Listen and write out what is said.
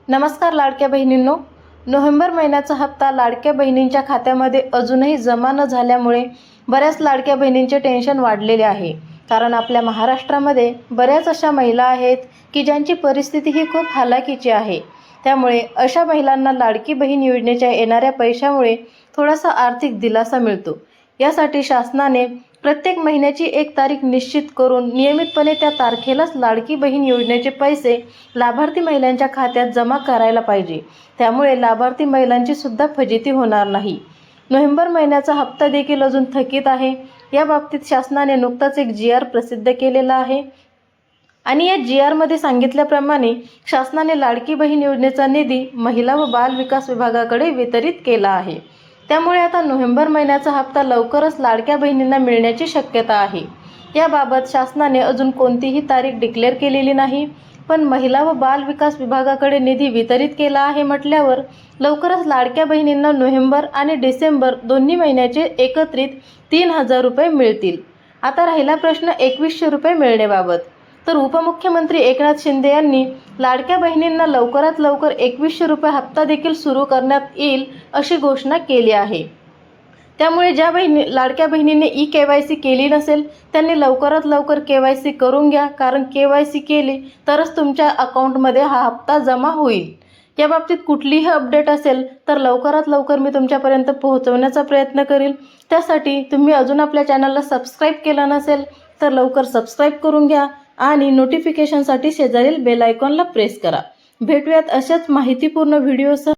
नमस्कार लाडक्या बहिणींनो, नोव्हेंबर महिन्याचा हप्ता लाडक्या बहिणींच्या खात्यामध्ये अजूनही जमा न झाल्यामुळे बऱ्याच लाडक्या बहिणींचे टेन्शन वाढलेले आहे। कारण आपल्या महाराष्ट्रामध्ये बऱ्याच अशा महिला आहेत की ज्यांची परिस्थिती ही खूप हालाकीची आहे। त्यामुळे अशा महिलांना लाडकी बहीण योजनेच्या येणाऱ्या पैशामुळे थोडासा आर्थिक दिलासा मिळतो। यासाठी शासनाने प्रत्येक महिन्याची एक तारीख निश्चित करून नियमितपणे त्या तारखेलाच लाडकी बहीण योजनेचे पैसे लाभार्थी महिलांच्या खात्यात जमा करायला पाहिजे। त्यामुळे लाभार्थी महिलांची सुद्धा फजिती होणार नाही। नोव्हेंबर महिन्याचा हप्ता देखील अजून थकीत आहे। या बाबतीत शासनाने नुकताच एक GR प्रसिद्ध केलेला आहे आणि या GR मध्ये सांगितल्याप्रमाणे शासनाने लाडकी बहीण योजनेचा निधी महिला व बाल विकास विभागाकडे वितरित केला आहे। त्यामुळे आता नोव्हेंबर महिन्याचा हप्ता लवकरच लाडक्या बहिणींना मिळण्याची शक्यता आहे। याबाबत शासनाने अजून कोणतीही तारीख डिक्लेअर केलेली नाही, पण महिला व बाल विकास विभागाकडे निधी वितरित केला आहे म्हटल्यावर लवकरच लाडक्या बहिणींना नोव्हेंबर आणि डिसेंबर दोन्ही महिन्याचे एकत्रित 3000 रुपये मिळतील। आता राहिला प्रश्न 2100 रुपये मिळण्याबाबत। तर उपमुख्यमंत्री एकनाथ शिंदे यांनी लाडक्या बहिणींना लवकरात लवकर 2100 रुपये हप्ता देखील सुरू करण्यात येईल अशी घोषणा केली आहे। त्यामुळे ज्या लाडक्या बहिणींनी KYC केली नसेल त्यांनी लवकरात लवकर KYC करून घ्या, कारण KYC केली तरच तुमच्या अकाउंटमध्ये हा हप्ता जमा होईल। या बाबतीत कुठलीही अपडेट असेल तर लवकरात लवकर मी तुमच्यापर्यंत पोहोचवण्याचा प्रयत्न करेल। त्यासाठी तुम्ही अजून आपल्या चॅनलला सबस्क्राईब केलं नसेल तर लवकर सबस्क्राईब करून घ्या आणि नोटिफिकेशनसाठी शेजारील बेल आयकॉनला प्रेस करा। भेटूयात अशाच माहितीपूर्ण व्हिडिओसह।